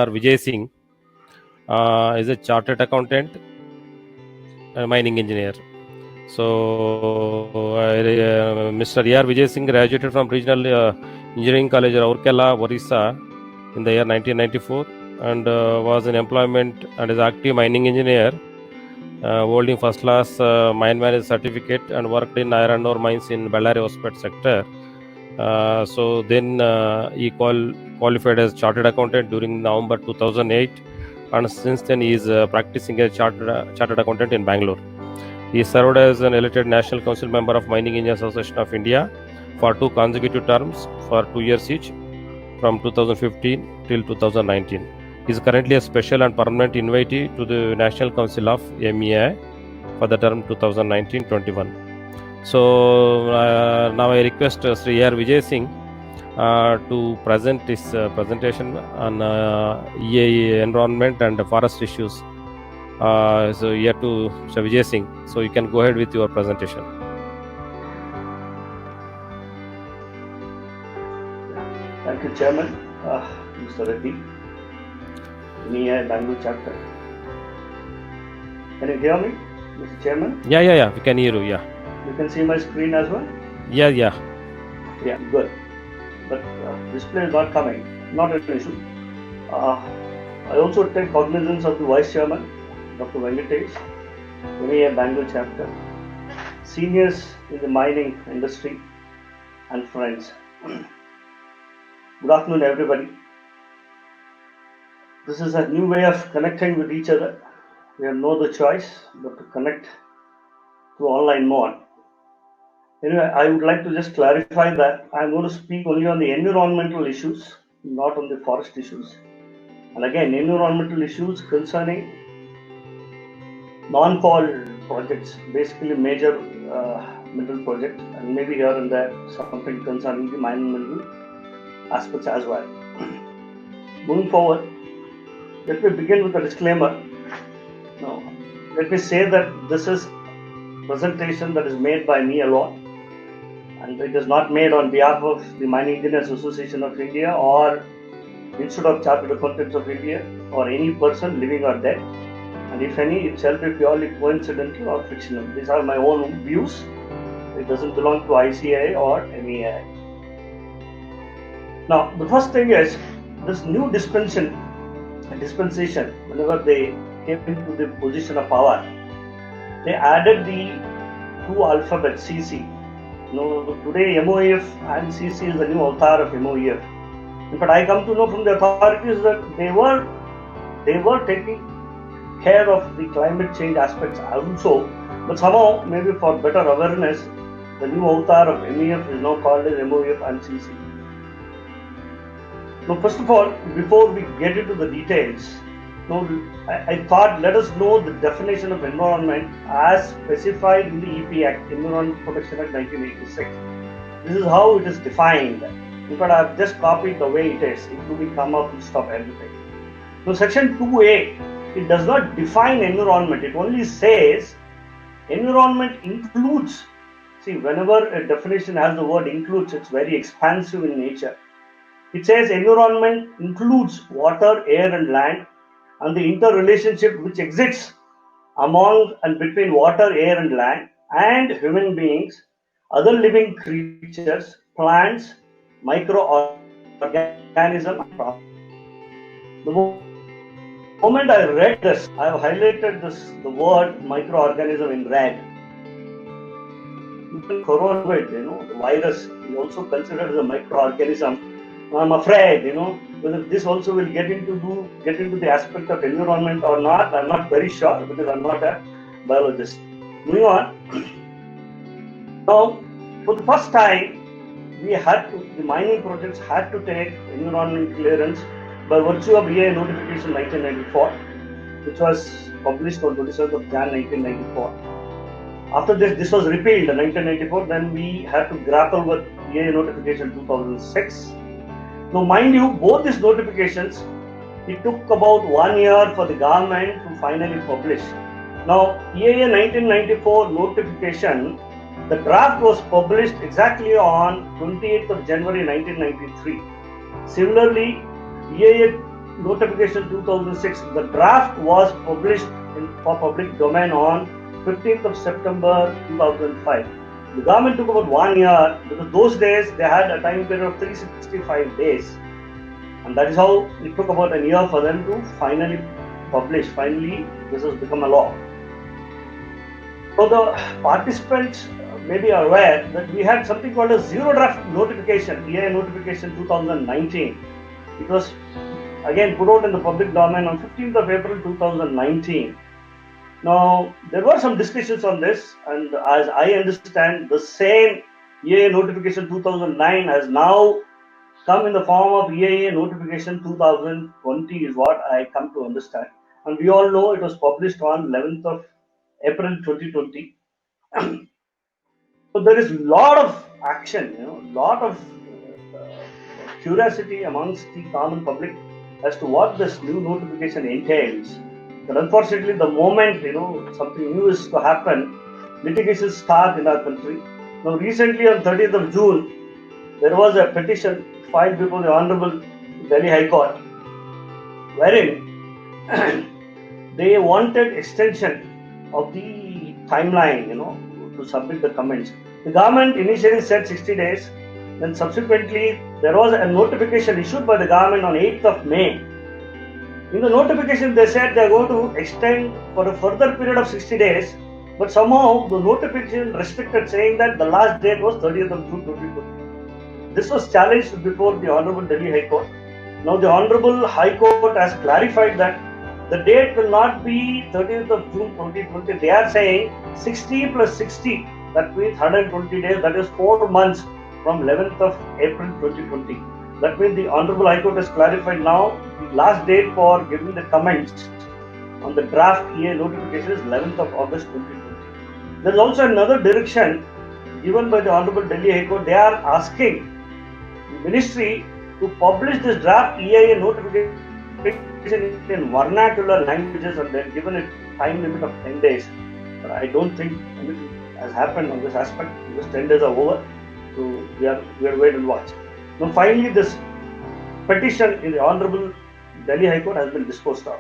Vijay Singh is a chartered accountant and mining engineer. So, Mr. E.R. Vijay Singh graduated from Regional Engineering College, Rourkela, Orissa in the year 1994 and was in employment and is active mining engineer holding first class mine manager certificate and worked in iron ore mines in Bellary Hospet sector. So then he qualified as chartered accountant during November 2008, and since then he is practicing as chartered accountant in Bangalore. He served as an elected National Council member of Mining Engineers Association of India for 2 consecutive terms for 2 years each from 2015 till 2019. He is currently a special and permanent invitee to the National Council of MEI for the term 2019-21. So now I request Sri R. Vijay Singh to present his presentation on EA environment and forest issues. So here to Sri Vijay Singh. So you can go ahead with your presentation. Thank you, Chairman, Mr. Reddy, MEI Bangalore chapter. Can you hear me, Mr. Chairman? Yeah. We can hear you. Yeah. You can see my screen as well? Yeah. Yeah, good. But display is not coming. Not an issue. I also take cognizance of the Vice Chairman, Dr. Venkatesh, MEI Bangalore chapter, seniors in the mining industry, and friends. Good afternoon, everybody. This is a new way of connecting with each other. We have no other choice but to connect through online mode. Anyway, I would like to just clarify that I'm going to speak only on the environmental issues, not on the forest issues. And again, environmental issues concerning non-coal projects, basically major mineral projects, and maybe here and there something concerning the mining mineral aspects as well. Moving forward, let me begin with a disclaimer. Now, let me say that this is a presentation that is made by me alone, and it is not made on behalf of the Mining Engineers Association of India or Institute of Chartered Accountants of India or any person living or dead. And if any, it shall be purely coincidental or fictional. These are my own views. It doesn't belong to ICAI or MEI. Now, the first thing is this new dispensation, whenever they came into the position of power, they added the 2 alphabets CC. Today MOEF and CC is the new avatar of MOEF. But I come to know from the authorities that they were taking care of the climate change aspects also, but somehow maybe for better awareness, the new avatar of MEF is now called as MOEF and CC. Now, first of all, before we get into the details, I thought let us know the definition of environment as specified in the EP Act, Environment Protection Act 1986. This is how it is defined. In fact, I have just copied the way it is, including comma, full stop, everything. So, Section 2A, it does not define environment. It only says environment includes. See, whenever a definition has the word includes, it's very expansive in nature. It says environment includes water, air, and land, and the interrelationship which exists among and between water, air, and land, and human beings, other living creatures, plants, microorganisms. The moment I read this, I have highlighted the word microorganism in red. Even coronavirus, the virus is also considered as a microorganism. I'm afraid, whether this also will get into the aspect of environment or not. I'm not very sure because I'm not a biologist. Moving on. Now, for the first time, the mining projects had to take environment clearance by virtue of EIA notification 1994, which was published on 27th of January 1994. After this was repealed in 1994, then we had to grapple with EIA notification 2006. Now, mind you, both these notifications, it took about 1 year for the government to finally publish. Now, EIA 1994 notification, the draft was published exactly on 28th of January 1993. Similarly, EIA notification 2006, the draft was published for public domain on 15th of September 2005. The government took about 1 year because those days they had a time period of 365 days. And that is how it took about a year for them to finally publish. Finally, this has become a law. So the participants may be aware that we had something called a zero draft notification, EIA notification 2019. It was again put out in the public domain on 15th of April 2019. Now, there were some discussions on this, and as I understand, the same EIA notification 2009 has now come in the form of EIA notification 2020 is what I come to understand. And we all know it was published on 11th of April 2020. So there is a lot of action, lot of curiosity amongst the common public as to what this new notification entails. But unfortunately, the moment something new is to happen, litigations start in our country. Now, recently on 30th of June, there was a petition filed before the Honorable Delhi High Court, wherein they wanted extension of the timeline, to submit the comments. The government initially said 60 days. Then subsequently, there was a notification issued by the government on 8th of May. In the notification, they said they are going to extend for a further period of 60 days, but somehow the notification restricted, saying that the last date was 30th of June 2020. This was challenged before the Honorable Delhi High Court. Now the Honorable High Court has clarified that the date will not be 30th of June 2020. They are saying 60 plus 60, that means 120 days, that is 4 months from 11th of April 2020. That means the Honorable High Court has clarified now the last date for giving the comments on the draft EIA notification is 11th of August 2020. There is also another direction given by the Honorable Delhi High Court. They are asking the ministry to publish this draft EIA notification in vernacular languages, and then given a time limit of 10 days. But I don't think anything has happened on this aspect because 10 days are over. So we are wait and watch. Now finally, this petition in the Honorable Delhi High Court has been disposed of.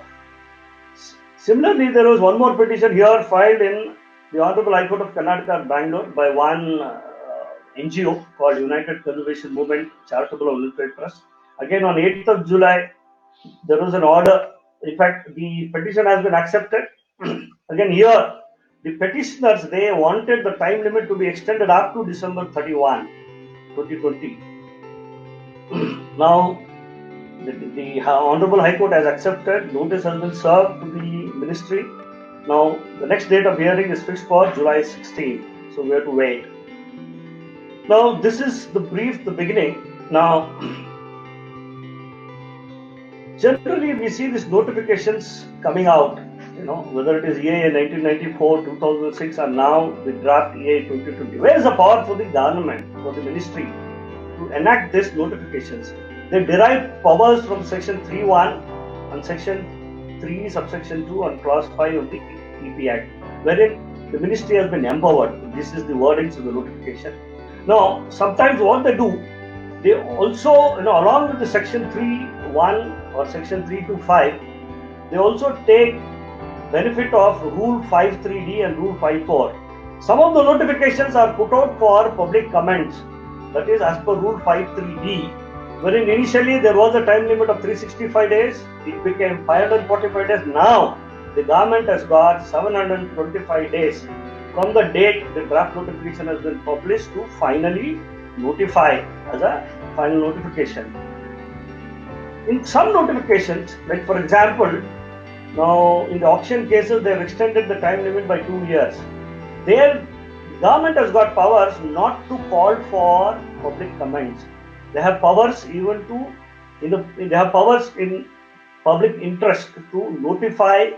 Similarly, there was one more petition here filed in the Honorable High Court of Karnataka, Bangalore, by one NGO called United Conservation Movement Charitable Welfare Trust. Again, on 8th of July, there was an order. In fact, the petition has been accepted. Again, here, the petitioners, they wanted the time limit to be extended up to December 31, 2020. Now, the Honorable High Court has accepted. Notice has been served to the ministry. Now, the next date of hearing is fixed for July 16. So we have to wait. Now, this is the brief, the beginning. Now, generally we see these notifications coming out, whether it is EIA 1994, 2006, and now the draft EIA 2020. Where is the power for the government, for the ministry to enact these notifications? They derive powers from section 3(1) and section 3, subsection 2 and clause 5 of the EP Act, wherein the ministry has been empowered. This is the wordings of the notification. Now, sometimes what they do, they also, along with the section 3(1) or section 325, they also take benefit of Rule 53D and Rule 54. Some of the notifications are put out for public comments, that is as per Rule 53D, wherein initially there was a time limit of 365 days, it became 545 days. Now, the government has got 725 days from the date the draft notification has been published to finally notify as a final notification. In some notifications, like for example, now in the auction cases, they have extended the time limit by 2 years. There, government has got powers not to call for public comments. They have powers even to, they have powers in public interest to notify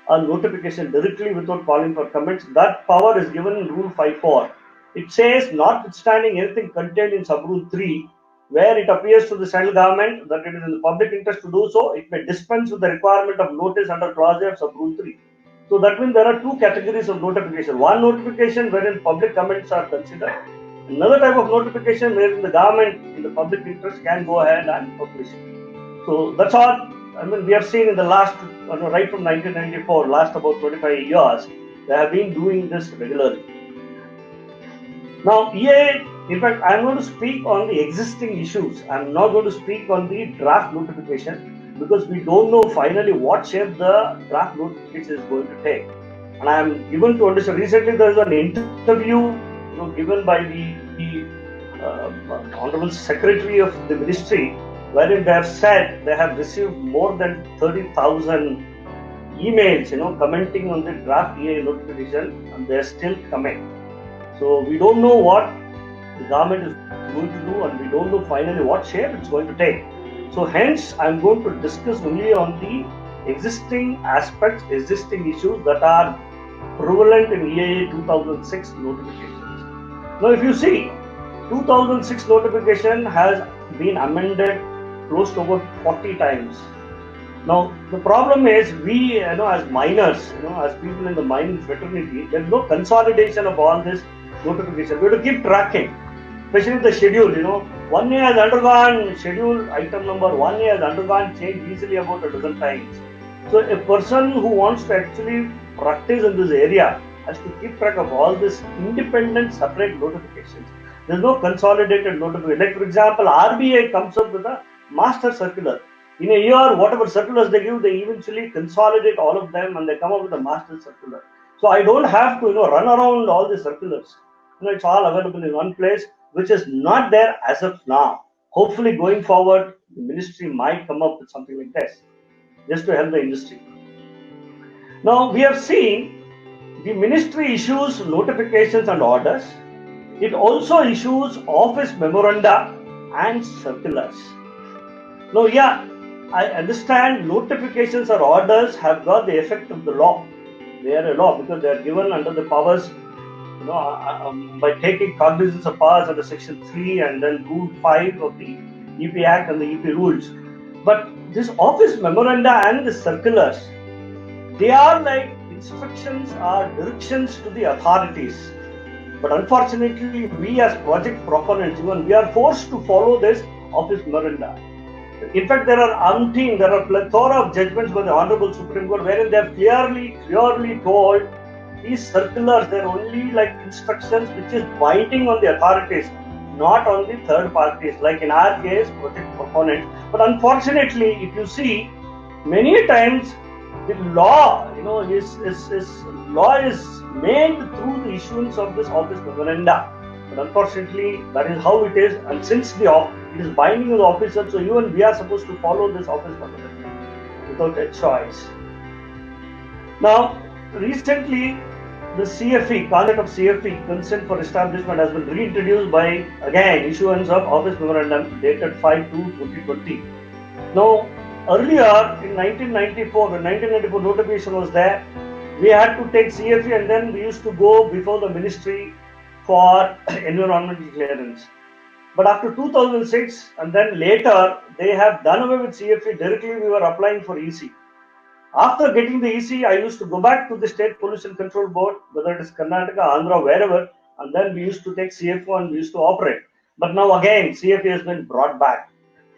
a notification directly without calling for comments. That power is given in Rule 54. It says, notwithstanding anything contained in Sub-Rule 3, where it appears to the central government that it is in the public interest to do so, it may dispense with the requirement of notice under Clause A of Sub-Rule 3. So that means there are two categories of notification. One notification wherein public comments are considered. Another type of notification wherein the government in the public interest can go ahead and publish it. So that's all. I mean, we have seen in the last, right from 1994, last about 25 years, they have been doing this regularly. Now, EA, in fact, I'm going to speak on the existing issues. I'm not going to speak on the draft notification because we don't know finally what shape the draft notification is going to take. And I'm given to understand. Recently, there is an interview, given by the Honorable Secretary of the Ministry, wherein they have said they have received more than 30,000 emails, commenting on the draft EA notification, and they are still coming. So we don't know what the government is going to do, and we don't know finally what shape it's going to take. So hence, I'm going to discuss only on the existing aspects, existing issues that are prevalent in EIA 2006 notifications. Now, if you see, 2006 notification has been amended close to about 40 times. Now, the problem is we, as miners, as people in the mining fraternity, there's no consolidation of all this notification. We have to keep tracking, especially the schedule. 1 year has undergone schedule item number 1 year has undergone change easily about a dozen times. So a person who wants to actually practice in this area has to keep track of all this independent separate notifications. There's no consolidated notification. Like for example, RBI comes up with a master circular. In a year, whatever circulars they give, they eventually consolidate all of them and they come up with a master circular. So I don't have to run around all the circulars. It's all available in one place, which is not there as of now. Hopefully, going forward, the ministry might come up with something like this, just to help the industry. Now, we have seen the ministry issues notifications and orders. It also issues office memoranda and circulars. Now, I understand notifications or orders have got the effect of the law. They are a law because they are given under the powers, by taking cognizance of powers under Section 3 and then Rule 5 of the EP Act and the EP rules. But this office memoranda and the circulars, they are like instructions or directions to the authorities. But unfortunately, we as project proponents, we are forced to follow this office memoranda. In fact, there are plethora of judgments by the Honorable Supreme Court wherein they have clearly told these circulars, they're only like instructions which is binding on the authorities, not on the third parties, like in our case, project proponents. But unfortunately, if you see, many times the law, law is made through the issuance of this office memoranda. But unfortunately, that is how it is. And since it is binding on the officers, so even we are supposed to follow this office memoranda without a choice. Now, recently, the CFE, concept of CFE, consent for establishment, has been reintroduced by, again, issuance of office memorandum dated 5/2/2020. Now, earlier in 1994, when 1994 notification was there, we had to take CFE and then we used to go before the ministry for environmental clearance. But after 2006 and then later, they have done away with CFE. Directly we were applying for EC. After getting the EC, I used to go back to the State Pollution Control Board, whether it is Karnataka, Andhra, wherever, and then we used to take CFO and we used to operate. But now again, CFE has been brought back.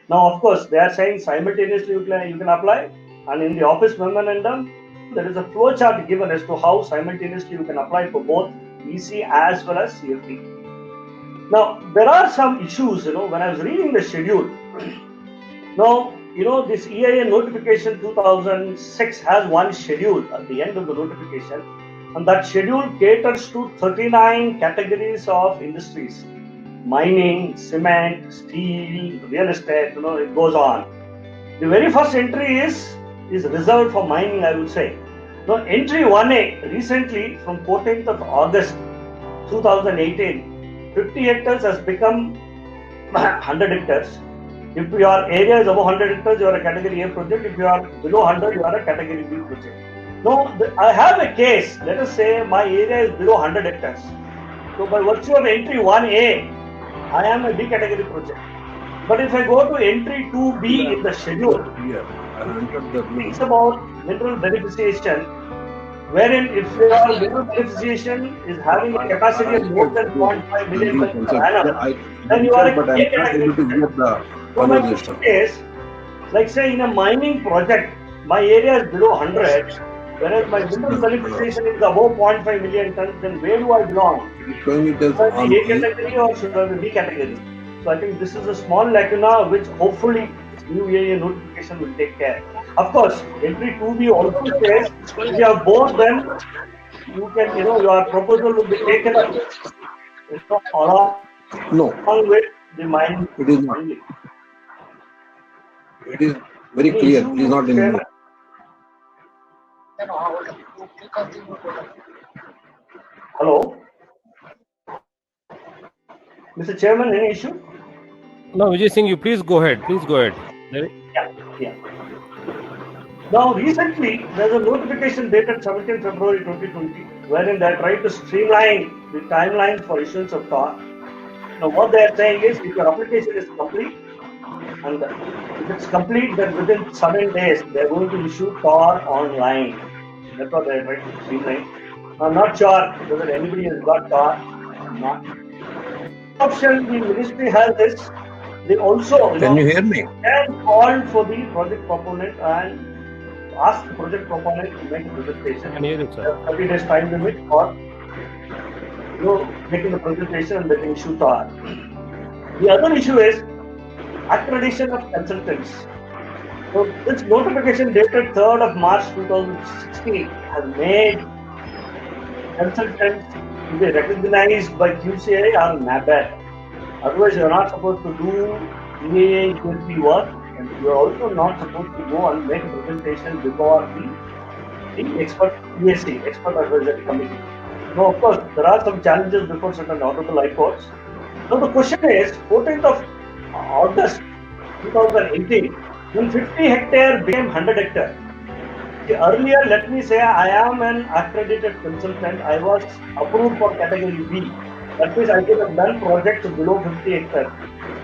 Now, of course, they are saying simultaneously you can apply, and in the office memorandum, there is a flow chart given as to how simultaneously you can apply for both EC as well as CFE. Now, there are some issues, when I was reading the schedule. Now, this EIA notification 2006 has one schedule at the end of the notification, and that schedule caters to 39 categories of industries: mining, cement, steel, real estate, it goes on. The very first entry is reserved for mining, I would say. Now, entry 1A, recently from 14th of August 2018, 50 hectares has become 100 hectares. If your area is above 100 hectares, you are a category A project. If you are below 100, you are a category B project. Now, I have a case. Let us say my area is below 100 hectares. So, by virtue of entry 1A, I am a B category project. But if I go to entry 2B in the schedule, it's about mineral beneficiation, wherein if your mineral beneficiation is having a capacity of more than 0.5 million tons per annum, then you are a A category project. So Like say in a mining project, my area is below 100, whereas my mineral beneficiation is above 0.5 million tons, then where do I belong? It's showing it as Should I be A on. category or should I be B category? So I think this is a small lacuna which hopefully this new EIA notification will take care. Of course, entry 2B also says if you have both, then you can, your proposal will be taken up, along No, with the mining it is not. only. It is very Any clear. It is issue, not in Chairman? English. Hello, Mr. Chairman, any issue? No, Vijay Singh, you please go ahead. Please go ahead. Yeah. Now, recently, there's a notification dated 17 February 2020, wherein they're trying to streamline the timelines for issuance of TAR. Now, what they're saying is, if your application is complete, and if it's complete, then within 7 days, they're going to issue TAR online. That's what they're trying to streamline. I'm not sure whether anybody has got TAR or not. Option the ministry has is, they also, Can you hear me? can call for the project proponent and ask the project proponent to make a presentation. I can hear you, sir. 30 days time limit for making the presentation and getting issue TAR. The other issue is accreditation of consultants. So this notification dated 3rd of March 2016 has made consultants to be recognized by QCI or NABARD. Otherwise, you are not supposed to do EAA GSP work, and you are also not supposed to go and make a presentation before the expert EAC, expert advisory committee. Now, of course, there are some challenges before certain honorable high courts. Now, the question is, 14th of August 2018, when 50 hectare became 100 hectare. Earlier, let me say, I am an accredited consultant. I was approved for category B. That means I could have done projects below 50 hectares.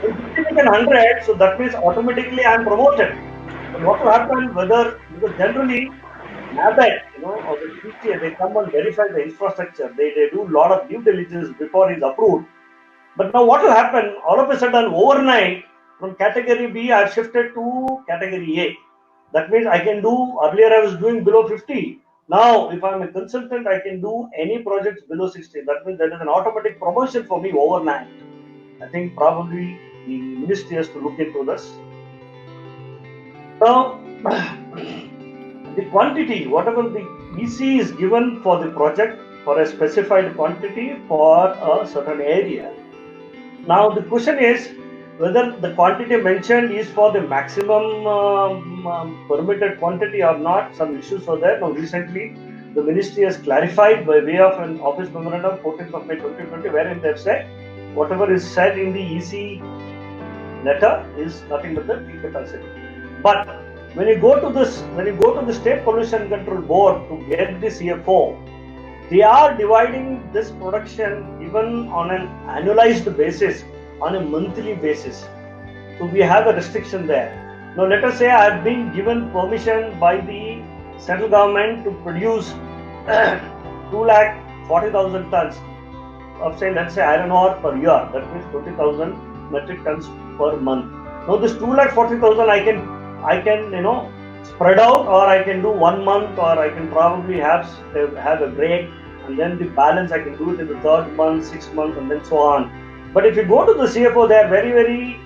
If 50 became 100, so that means automatically I am promoted. But what will happen, because generally, NABARD, or the QCA, they come and verify the infrastructure. They do a lot of due diligence before it's approved. But now what will happen, all of a sudden, overnight, from category B, I've shifted to category A. That means I can do, earlier I was doing below 50. Now, if I'm a consultant, I can do any projects below 60. That means there is an automatic promotion for me overnight. I think probably the ministry has to look into this. Now, the quantity, whatever the EC is given for the project for a specified quantity for a certain area. Now, the question is whether the quantity mentioned is for the maximum permitted quantity or not. Some issues are there. Now, recently, the ministry has clarified by way of an office memorandum 14th of May 2020, wherein they've said whatever is said in the EC letter is nothing but the peak capacity. But when you go to the State Pollution Control Board to get the CFO, they are dividing this production even on an annualized basis, on a monthly basis. So we have a restriction there. Now let us say I have been given permission by the central government to produce 240,000 tons of let's say iron ore per year. That means 20,000 metric tons per month. Now this 240,000 I can spread out, or I can do 1 month, or I can probably have a break, and then the balance I can do it in the 3rd month, 6th month, and then so on. But if you go to the CFO, they are very, very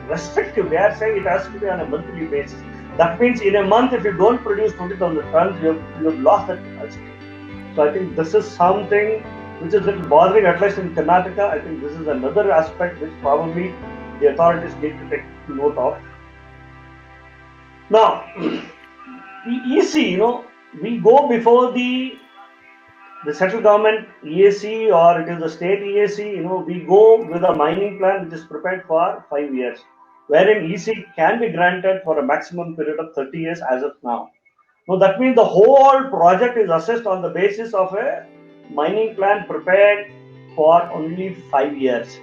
restrictive. They are saying it has to be on a monthly basis. That means in a month, if you don't produce 20,000 tons, you have lost that capacity. So I think this is something which is a little bothering, at least in Karnataka. I think this is another aspect which probably the authorities need to take note of. Now, the EC, we go before the central government EAC, or it is the state EAC, we go with a mining plan which is prepared for 5 years, wherein EC can be granted for a maximum period of 30 years as of now. Now that means the whole project is assessed on the basis of a mining plan prepared for only 5 years.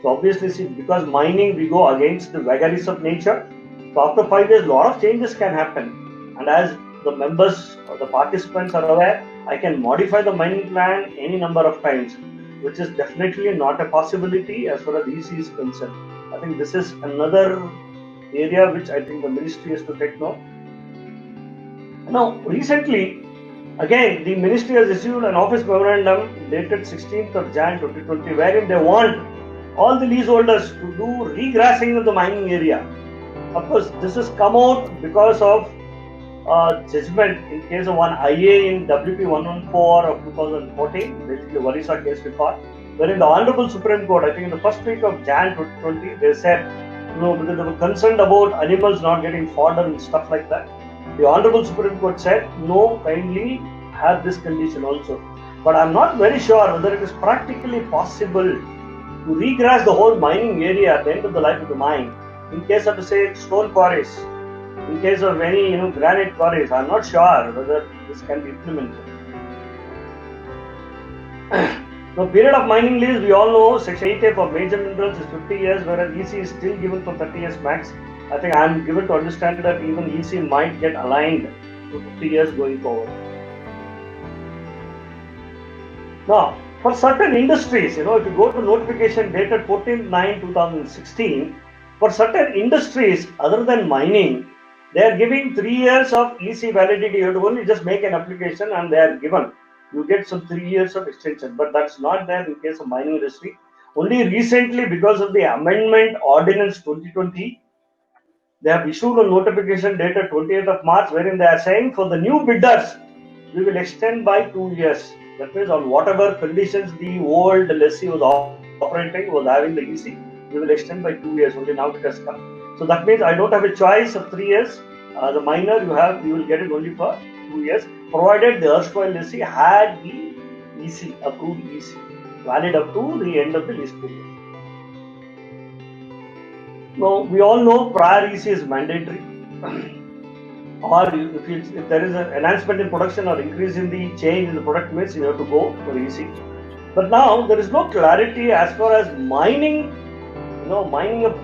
So obviously, see, because mining, we go against the vagaries of nature. So after 5 years, a lot of changes can happen. And as the members or the participants are aware, I can modify the mining plan any number of times, which is definitely not a possibility as far as EC is concerned. I think this is another area which I think the ministry has to take note. Now, recently, again, the ministry has issued an office memorandum dated 16th of Jan 2020, wherein they want all the leaseholders to do regrassing of the mining area. Of course, this has come out because of judgment in case of one IA in WP 114 of 2014, basically Orissa case we fought, wherein the Honorable Supreme Court, I think in the first week of Jan 2020, they said, because they were concerned about animals not getting fodder and stuff like that. The Honorable Supreme Court said, no, kindly have this condition also. But I'm not very sure whether it is practically possible to regrass the whole mining area at the end of the life of the mine. In case of, say, stone quarries, in case of any granite quarries, I'm not sure whether this can be implemented. The period of mining lease, we all know Section 8A for major minerals is 50 years, whereas EC is still given for 30 years max. I think I'm given to understand that even EC might get aligned to 50 years going forward. Now, for certain industries, if you go to notification dated 14/9/2016, for certain industries other than mining, they are giving 3 years of EC validity. You have to only just make an application and they are given. You get some 3 years of extension, but that's not there in case of mining industry. Only recently, because of the amendment ordinance 2020, they have issued a notification dated 28th of March, wherein they are saying for the new bidders, we will extend by 2 years. That means on whatever conditions the old lessee was operating, was having the EC, we will extend by 2 years. Only now it has come. So that means I don't have a choice of 3 years. As a minor, you will get it only for 2 years, provided the erstwhile lessee had the EC, approved EC, valid up to the end of the lease period. Now, we all know prior EC is mandatory. Or if there is an enhancement in production or increase in the change in the product mix, you have to go for EC. But now there is no clarity as far as mining of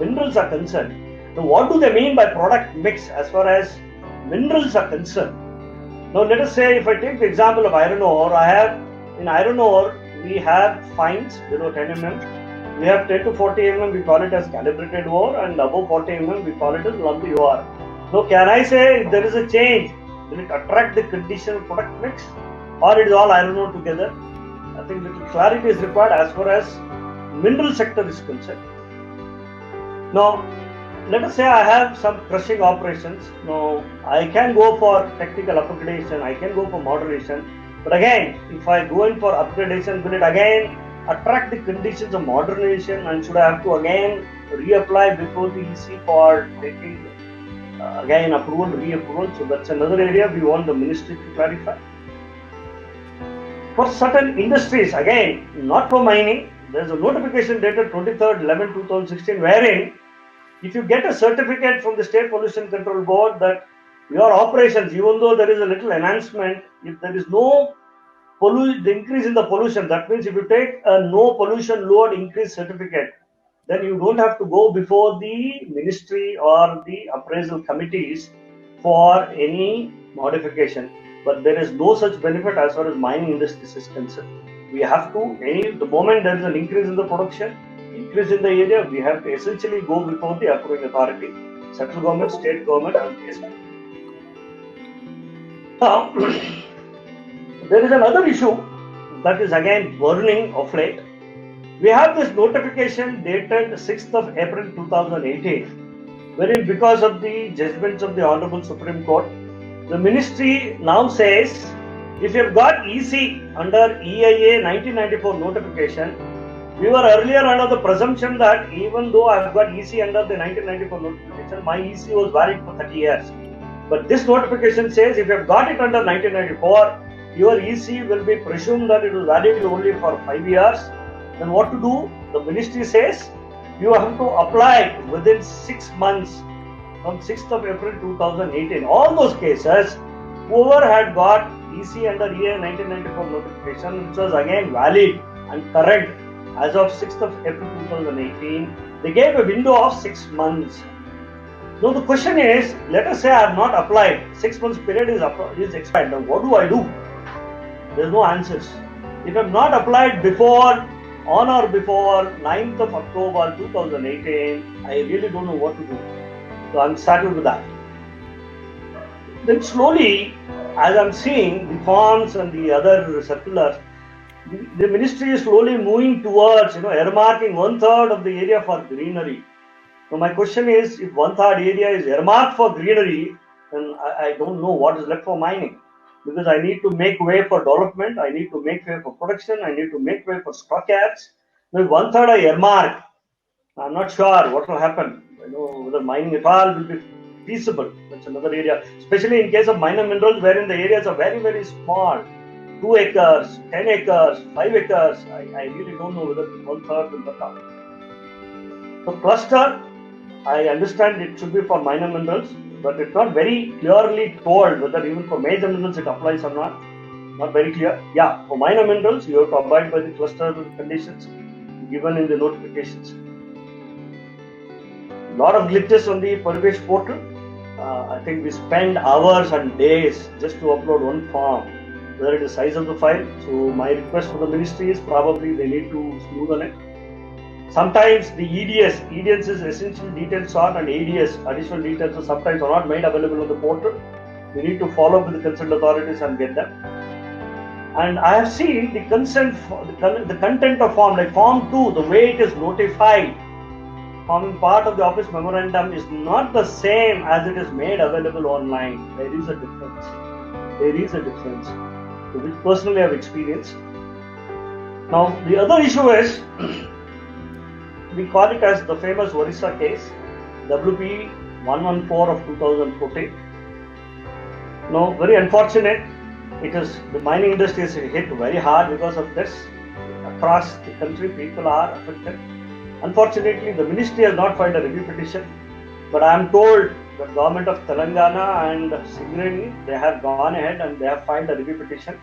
minerals are concerned. Now, what do they mean by product mix as far as minerals are concerned? Now, let us say if I take the example of iron ore, in iron ore we have fines below 10 mm. We have 10 to 40 mm, we call it as calibrated ore, and above 40 mm, we call it as lumpy ore. So, can I say if there is a change, will it attract the conditional product mix, or it is all iron ore together? I think little clarity is required as far as mineral sector is concerned. Now, let us say I have some crushing operations. Now, I can go for technical upgradation, I can go for moderation. But again, if I go in for upgradation, will it again attract the conditions of modernization, and should I have to again reapply before the EC for taking again approval, reapproval? So that's another area we want the ministry to clarify. For certain industries, again, not for mining, there's a notification dated 23rd/11/2016, wherein if you get a certificate from the State Pollution Control Board that your operations, even though there is a little enhancement, if there is no the increase in the pollution, that means if you take a no pollution load increase certificate, then you don't have to go before the ministry or the appraisal committees for any modification. But there is no such benefit as far as mining industry is concerned. We have to, the moment there is an increase in the production, increase in the area, we have to essentially go before the approving authority, central government, state government, and PSP. Now, there is another issue that is again burning of late. We have this notification dated 6th of April 2018, wherein because of the judgments of the Honorable Supreme Court, the ministry now says, if you have got EC under EIA 1994 notification, we were earlier under the presumption that even though I have got EC under the 1994 notification, my EC was valid for 30 years. But this notification says if you have got it under 1994, your EC will be presumed that it was valid only for 5 years. Then what to do? The ministry says you have to apply within 6 months from 6th of April 2018. All those cases, whoever had got EC under EIA 1994 notification, which was again valid and current as of 6th of April 2018, they gave a window of 6 months. Now the question is, let us say I have not applied, 6 months period is expired. Now what do I do? There is no answers. If I have not applied on or before 9th of October 2018, I really don't know what to do. So I'm saddled with that. Then slowly, as I'm seeing the forms and the other circulars, the ministry is slowly moving towards, earmarking 1/3 of the area for greenery. So my question is, if 1/3 area is earmarked for greenery, then I don't know what is left for mining. Because I need to make way for development, I need to make way for production, I need to make way for stockyards. If 1/3 I earmark, I'm not sure what will happen. Whether mining at all will be feasible. That's another area, especially in case of minor minerals, wherein the areas are very, very small. 2 acres, 10 acres, 5 acres. I really don't know whether 1/3 will work out. So cluster, I understand it should be for minor minerals, but it's not very clearly told whether even for major minerals it applies or not. Not very clear. Yeah, for minor minerals, you have to abide by the cluster conditions given in the notifications. A lot of glitches on the Parivesh portal. I think we spend hours and days just to upload one form, whether it is size of the file. So my request for the ministry is probably they need to smoothen it. Sometimes the EDS is essential details sort, and ADS, additional details, sometimes are not made available on the portal. We need to follow up with the concerned authorities and get them. And I have seen the consent, the content of form, like form 2, the way it is notified, forming part of the office memorandum is not the same as it is made available online. There is a difference. There is a difference, which personally I have experienced. Now, the other issue is, we call it as the famous Orissa case, WP 114 of 2014. Now, very unfortunate, the mining industry is hit very hard because of this. Across the country, people are affected. Unfortunately, the ministry has not filed a review petition, but I am told the government of Telangana and Singareni, they have gone ahead and they have filed a review petition.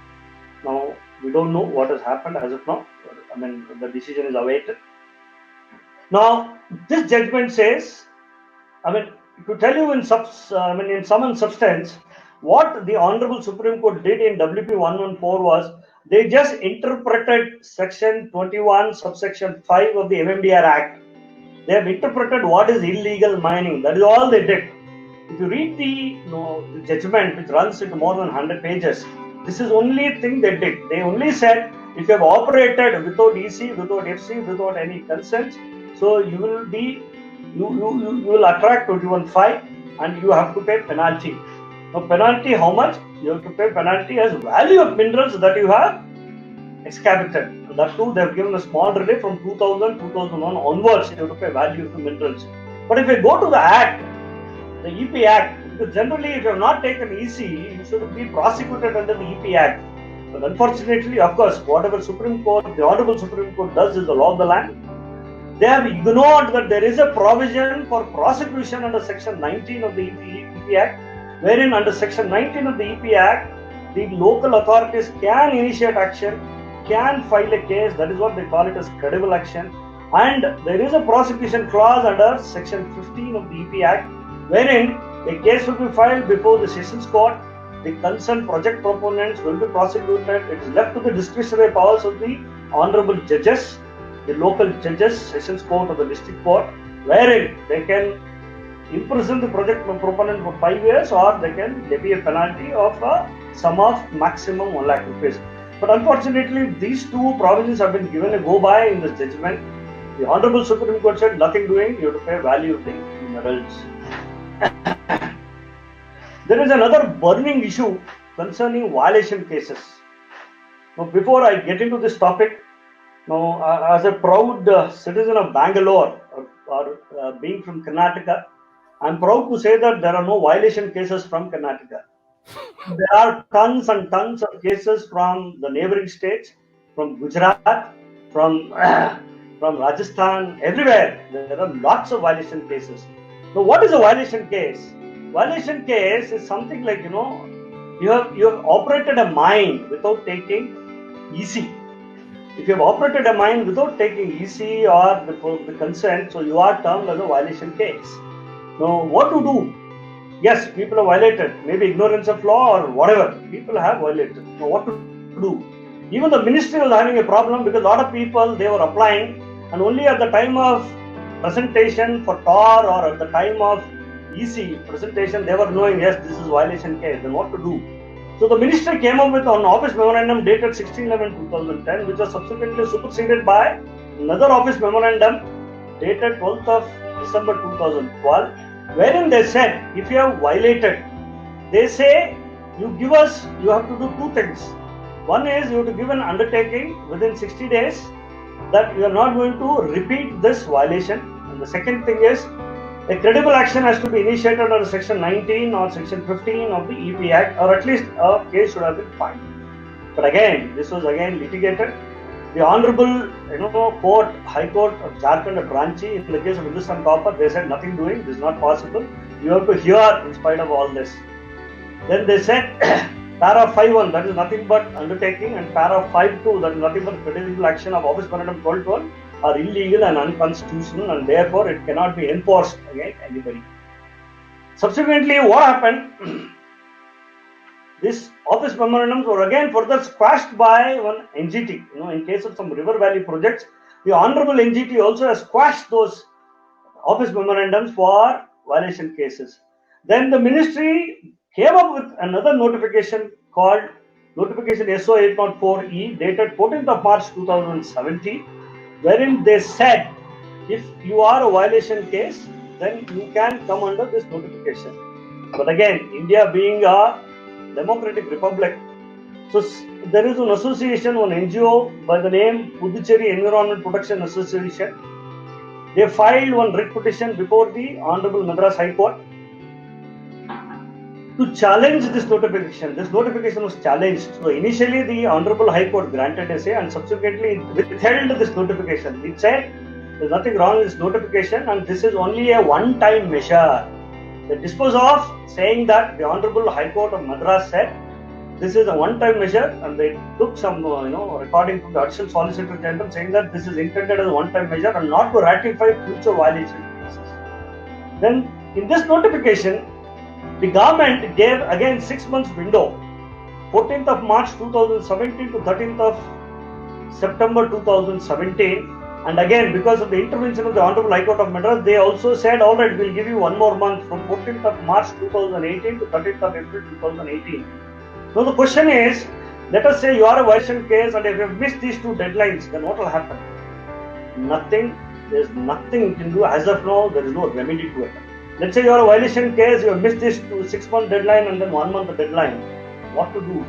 Now, we don't know what has happened as of now. I mean, the decision is awaited. Now, this judgment says, to tell you in sum and substance, what the Honorable Supreme Court did in WP 114 was, they just interpreted section 21 subsection 5 of the MMDR Act. They have interpreted what is illegal mining. That is all they did. If you read the judgment, which runs into more than 100 pages, this is the only thing they did. They only said, if you have operated without EC, without FC, without any consent, so you will attract 21.5 and you have to pay penalty. Now, penalty how much? You have to pay penalty as value of minerals that you have excavated. And that too, they have given a small relief from 2000, 2001 onwards. You have to pay value of the minerals. But if you go to the Act, the EP Act, because generally if you have not taken EC, you should be prosecuted under the EP Act. But unfortunately, of course, whatever the Honorable Supreme Court does is the law of the land. They have ignored that there is a provision for prosecution under section 19 of the EP Act, wherein under section 19 of the EP Act, the local authorities can initiate action, can file a case. That is what they call it as credible action. And there is a prosecution clause under section 15 of the EP Act, wherein a case will be filed before the Sessions Court. The concerned project proponents will be prosecuted. It is left to the discretionary powers of the honorable judges, the local judges, Sessions Court or the District Court, wherein they can imprison the project proponent for 5 years, or they can levy a penalty of a sum of maximum 1 lakh rupees. But unfortunately, these two provisions have been given a go-by in this judgment. The Honorable Supreme Court said nothing doing, you have to pay value of the minerals. There is another burning issue concerning violation cases. Now, before I get into this topic, now, as a proud citizen of Bangalore, or being from Karnataka, I'm proud to say that there are no violation cases from Karnataka. There are tons and tons of cases from the neighboring states, from Gujarat, from Rajasthan, everywhere. There are lots of violation cases. Now, what is a violation case? Violation case is something like, you have operated a mine without taking EC. If you have operated a mine without taking EC or the consent, so you are termed as a violation case. Now, what to do? Yes, people have violated, maybe ignorance of law or whatever. People have violated. Now, what to do? Even the ministry was having a problem because a lot of people, they were applying, and only at the time of presentation for TOR or at the time of EC presentation, they were knowing, yes, this is violation case, then what to do? So the ministry came up with an office memorandum dated 16/11/2010, which was subsequently superseded by another office memorandum dated 12th of December 2012, wherein they said, if you have violated, they say you have to do two things. One is you have to give an undertaking within 60 days that you are not going to repeat this violation. And the second thing is a credible action has to be initiated under Section 19 or Section 15 of the EP Act, or at least a case should have been filed. But again, this was again litigated. The Honorable Court, High Court of Jharkhand at Ranchi, in the case of Hindustan Copper, they said nothing doing, this is not possible. You have to hear in spite of all this. Then they said para 5.1, that is nothing but undertaking, and para 5.2, that is nothing but credible action of Office Memorandum 1212 are illegal and unconstitutional, and therefore it cannot be enforced against anybody. Subsequently, what happened? These office memorandums were again further squashed by one NGT. In case of some river valley projects, the Honorable NGT also has squashed those office memorandums for violation cases. Then the ministry came up with another notification called Notification SO 804E dated 14th of March 2017, wherein they said if you are a violation case, then you can come under this notification. But again, India being a democratic republic, so there is an association, one NGO by the name Puducherry Environment Protection Association. They filed one writ petition before the Honorable Madras High Court to challenge this notification. This notification was challenged. So initially the Honorable High Court granted essay and subsequently withheld this notification. It said there's nothing wrong with this notification and this is only a one-time measure. They disposed of saying that the Honorable High Court of Madras said this is a one-time measure, and they took some recording from the Additional Solicitor General saying that this is intended as a one-time measure and not to ratify future violation cases. Then in this notification, the government gave again 6 months window, 14th of March 2017 to 13th of September 2017. And again, because of the intervention of the Honorable High Court of Madras, they also said, all right, we'll give you one more month from 14th of March 2018 to 30th of April 2018. Now the question is, let us say you are a violation case and if you have missed these two deadlines, then what will happen? Nothing. There is nothing you can do. As of now, there is no remedy to it. Let's say you are a violation case, you have missed this 6-month deadline and then 1 month deadline. What to do?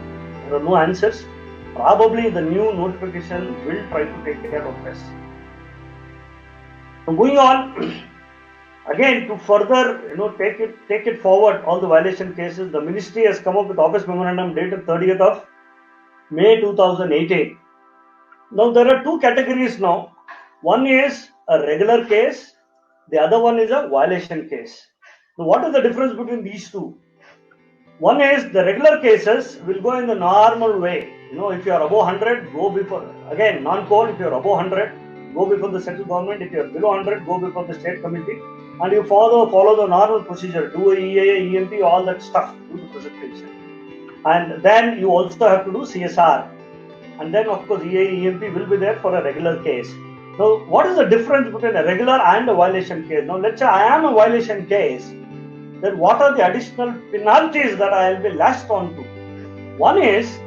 There are no answers. Probably the new notification will try to take care of this. So moving on, again to further take it forward, all the violation cases, the ministry has come up with office memorandum dated 30th of May 2018. Now there are two categories now. One is a regular case, the other one is a violation case. Now what is the difference between these two? One is the regular cases will go in the normal way. If you are above 100, go before, again non-coal, if you are above 100, go before the central government. If you are below 100, go before the state committee, and you follow the normal procedure, do a EA, EMP, all that stuff, do the presentation. And then you also have to do CSR. And then of course EA, EMP will be there for a regular case. Now what is the difference between a regular and a violation case? Now let's say I am a violation case, then what are the additional penalties that I will be lashed on to? One is,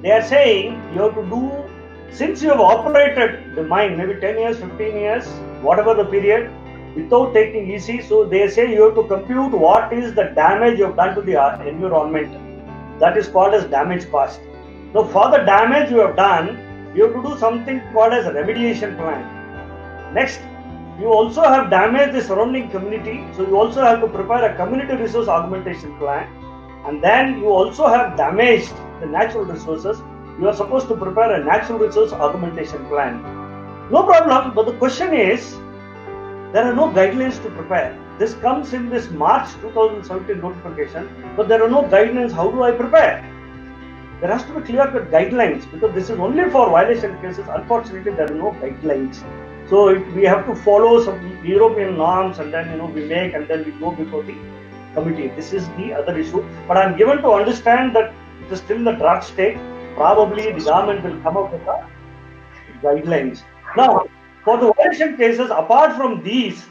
they are saying you have to do, since you have operated the mine maybe 10 years, 15 years, whatever the period, without taking EC, so they say you have to compute what is the damage you have done to the environment. That is called as damage cost. Now for the damage you have done, you have to do something called as a remediation plan. Next, you also have damaged the surrounding community, so you also have to prepare a community resource augmentation plan. And then you also have damaged the natural resources, you are supposed to prepare a natural resource augmentation plan. No problem, but the question is, there are no guidelines to prepare. This comes in this March 2017 notification, but there are no guidelines. How do I prepare? There has to be clear-cut guidelines, because this is only for violation cases. Unfortunately, there are no guidelines. So we have to follow some European norms, and then we make, and then we go before the committee. This is the other issue. But I am given to understand that it is still in the draft state. Probably the government will come up with the guidelines. Now, for the violation cases, apart from these,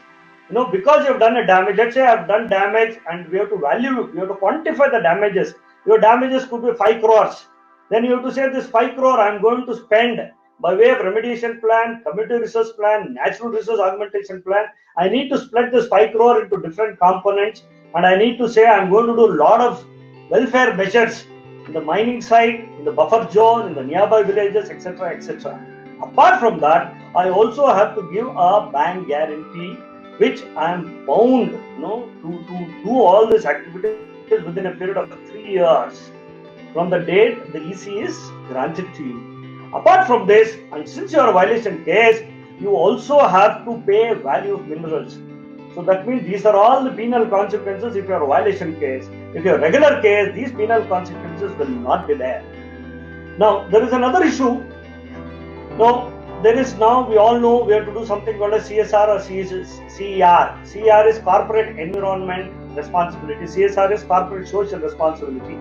because you've done a damage, let's say I've done damage and we have to quantify the damages. Your damages could be 5 crores. Then you have to say this 5 crore I'm going to spend by way of remediation plan, community resource plan, natural resource augmentation plan. I need to split this 5 crore into different components, and I need to say I'm going to do a lot of welfare measures in the mining site, in the buffer zone, in the nearby villages, etc., etc. Apart from that, I also have to give a bank guarantee, which I am bound, to do all these activities within a period of 3 years from the date the EC is granted to you. Apart from this, and since you are a violation case, you also have to pay value of minerals. So that means these are all the penal consequences if you are a violation case. If you are a regular case, these penal consequences will not be there. Now, there is another issue. We all know we have to do something called a CSR or CER. CER is corporate environment responsibility. CSR is corporate social responsibility.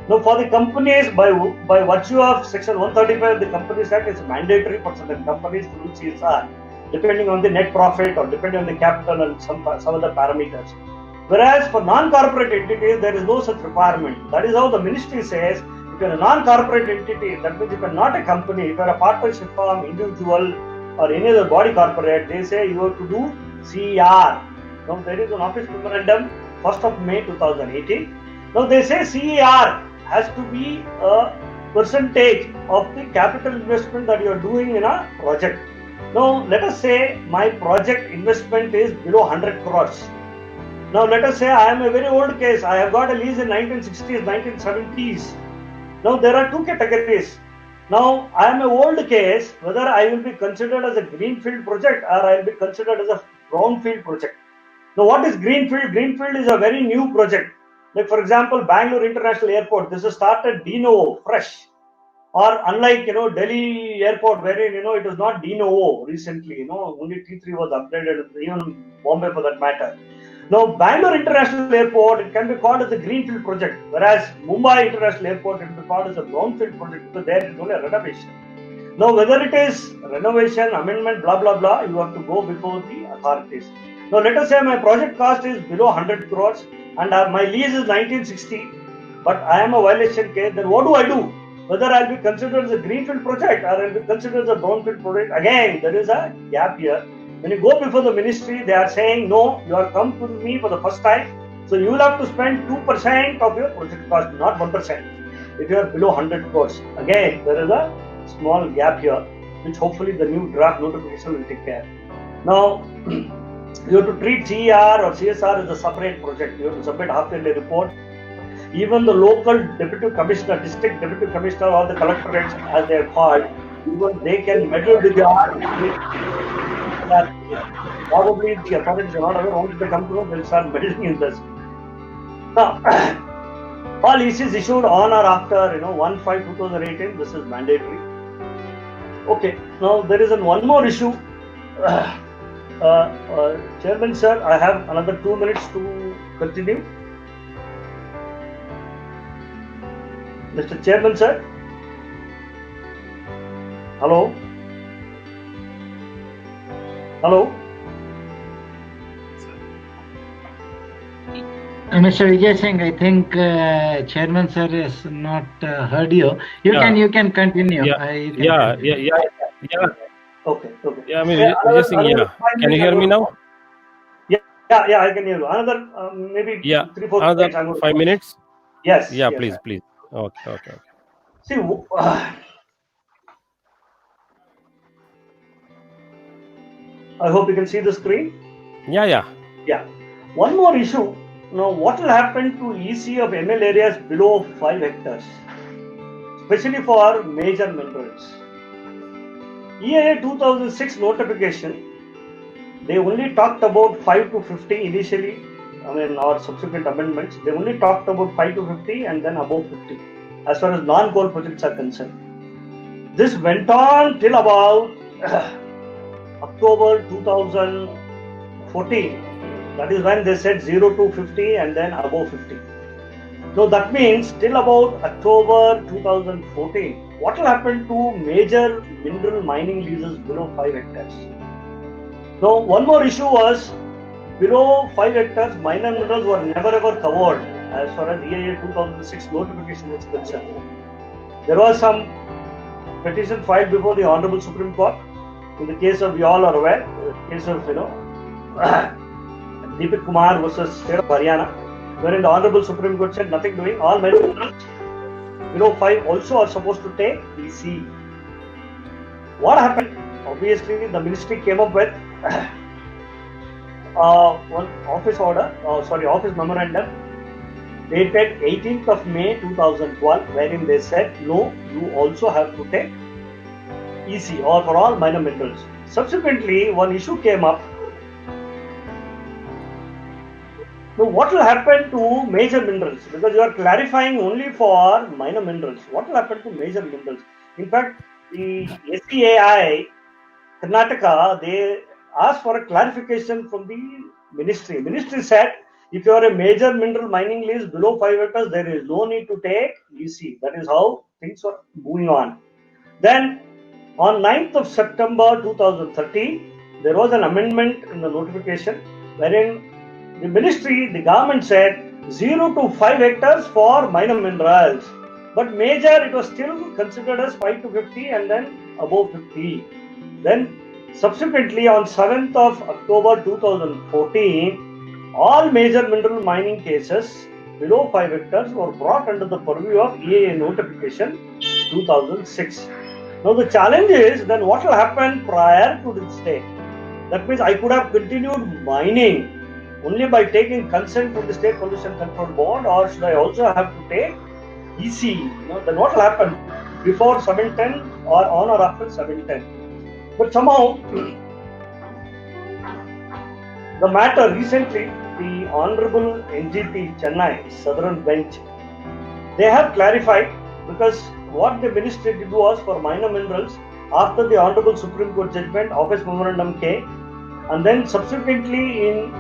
Now, for the companies, by virtue of Section 135 of the Companies Act, it's mandatory for certain companies to do CSR, depending on the net profit or depending on the capital and some other parameters. Whereas for non-corporate entities, there is no such requirement. That is how the ministry says, if you're a non-corporate entity, that means if you're not a company, if you're a partnership firm, individual, or any other body corporate, they say you have to do CER. Now, there is an office memorandum, 1st of May 2018. Now, they say CER has to be a percentage of the capital investment that you are doing in a project. Now, let us say my project investment is below 100 crores. Now, let us say I am a very old case. I have got a lease in 1960s, 1970s. Now, there are two categories. Now, I am a old case, whether I will be considered as a greenfield project or I will be considered as a brownfield project. Now, what is greenfield? Greenfield is a very new project. Like, for example, Bangalore International Airport, this is started de novo, fresh. Or unlike, Delhi Airport, wherein, it was not de novo recently, only T3 was upgraded, even Bombay for that matter. Now, Bangalore International Airport, it can be called as a greenfield project, whereas Mumbai International Airport, it can be called as a brownfield project because there it is only a renovation. Now, whether it is renovation, amendment, blah, blah, blah, you have to go before the authorities. Now, let us say my project cost is below 100 crores and my lease is 1960, but I am a violation case, then what do I do? Whether I'll be considered as a greenfield project or I'll be considered as a brownfield project, again, there is a gap here. When you go before the ministry, they are saying, no, you have come to me for the first time, so you will have to spend 2% of your project cost, not 1%, if you are below 100 crores. Again, there is a small gap here, which hopefully the new draft notification will take care. Now, you have to treat CER or CSR as a separate project. You have to submit half-yearly report. Even the local deputy commissioner, district deputy commissioner, or the collectorates, as they are called, even they can meddle with the probably the authorities are not aware. Once they come to know, they'll start meddling in this. Now, all ECs issued on or after 1/5/2018, this is mandatory. Okay, now there is one more issue. Chairman sir, I have another 2 minutes to continue. Mr. Chairman sir. Hello. Hello. Mr. Vijay Singh, I think Chairman sir has not heard you. You can continue. Yeah. Okay. Yeah, I mean, Vijay Singh, yeah. Can you hear me now? Yeah, I can hear you. Another maybe 3-4 minutes. Another 5 minutes? Yes. Yeah, yes, please. Okay. See, I hope you can see the screen. Yeah. One more issue. Now, what will happen to EC of ML areas below 5 hectares, especially for major minerals? EIA 2006 notification, they only talked about 5 to 50 initially, or subsequent amendments. They only talked about 5 to 50 and then above 50, as far as non-coal projects are concerned. This went on till about October 2014. That is when they said 0 to 50 and then above 50. So that means till about October 2014, what will happen to major mineral mining leases below 5 hectares? Now, one more issue was below 5 hectares, minor minerals were never ever covered as far as EIA 2006 notification was concerned. There was some petition filed before the Honorable Supreme Court. In the case of, we all are aware, the case of, Deepak Kumar versus State of Haryana, wherein the Honorable Supreme Court said nothing doing, all minor minerals below 5 also are supposed to take EC. What happened? Obviously, the ministry came up with one office memorandum dated 18th of May 2012, wherein they said, no, you also have to take EC or for all minor minerals. Subsequently, one issue came up. So what will happen to major minerals? Because you are clarifying only for minor minerals. What will happen to major minerals? In fact, the SCAI, Karnataka, they asked for a clarification from the ministry. Ministry said, if you are a major mineral mining lease below 5 hectares, there is no need to take EC. That is how things are moving on. Then, on 9th of September 2013, there was an amendment in the notification wherein the ministry, the government said 0 to 5 hectares for minor minerals. But major, it was still considered as 5 to 50 and then above 50. Then subsequently on 7th of October 2014, all major mineral mining cases below 5 hectares were brought under the purview of EIA notification 2006. Now the challenge is, then what will happen prior to this date? That means I could have continued mining only by taking consent from the State Pollution Control Board, or should I also have to take EC? Then what will happen before 710 or on or after 710? But somehow, the matter recently, the Honorable NGT Chennai Southern Bench, they have clarified, because what the ministry did was for minor minerals, after the Honorable Supreme Court judgment, office memorandum came, and then subsequently in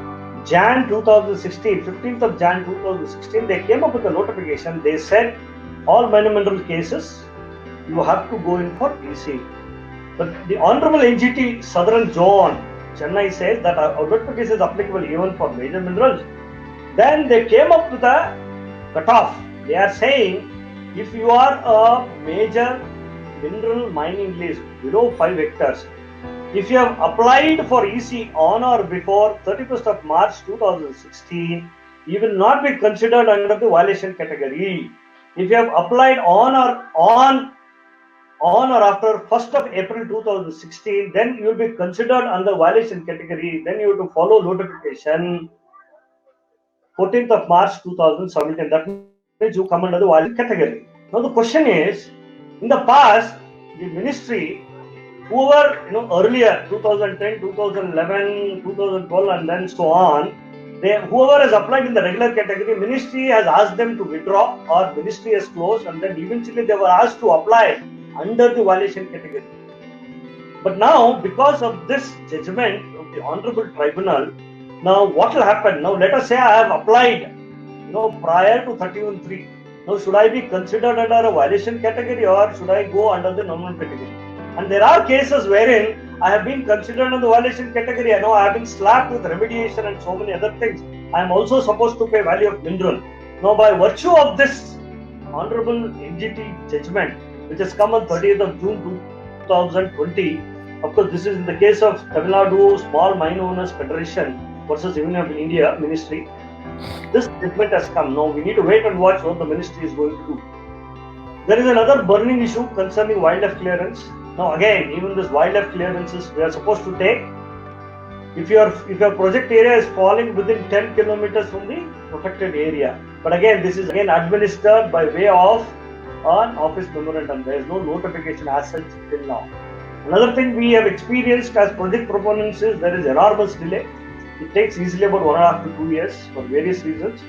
Jan 2016, 15th of Jan 2016, they came up with a notification. They said all minor mineral cases, you have to go in for EC. But the Honorable NGT Southern Zone, Chennai, says that our notification is applicable even for major minerals. Then they came up with a cutoff. They are saying, if you are a major mineral mining lease below 5 hectares, if you have applied for EC on or before 31st of March 2016, you will not be considered under the violation category. If you have applied on or after 1st of April 2016, then you will be considered under violation category. Then you have to follow notification 14th of March 2017. That means you come under the violation category. Now the question is, in the past, the ministry, whoever, earlier, 2010, 2011, 2012, and then so on, whoever has applied in the regular category, ministry has asked them to withdraw, or ministry has closed, and then eventually they were asked to apply under the violation category. But now, because of this judgment of the Honorable Tribunal, now what will happen? Now let us say I have applied, prior to 31/3. Now should I be considered under a violation category, or should I go under the normal category? And there are cases wherein I have been considered under the violation category. I know I have been slapped with remediation and so many other things. I am also supposed to pay value of mineral. Now, by virtue of this Honorable NGT judgment, which has come on 30th of June 2020, of course, this is in the case of Tamil Nadu Small Mine Owners Federation versus Union of India Ministry. This judgment has come. Now, we need to wait and watch what the ministry is going to do. There is another burning issue concerning wildlife clearance. Now again, even this wildlife clearances we are supposed to take, if your project area is falling within 10 kilometers from the protected area. But again, this is again administered by way of an office memorandum. There is no notification as such till now. Another thing we have experienced as project proponents is there is enormous delay. It takes easily about 1.5 to 2 years for various reasons.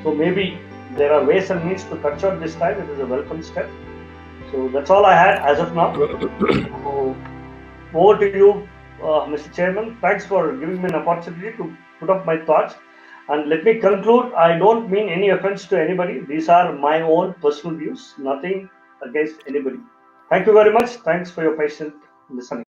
So maybe there are ways and means to cut short this time. It is a welcome step. So that's all I had as of now. So, over to you, Mr. Chairman. Thanks for giving me an opportunity to put up my thoughts. And let me conclude, I don't mean any offense to anybody. These are my own personal views, nothing against anybody. Thank you very much. Thanks for your patient listening.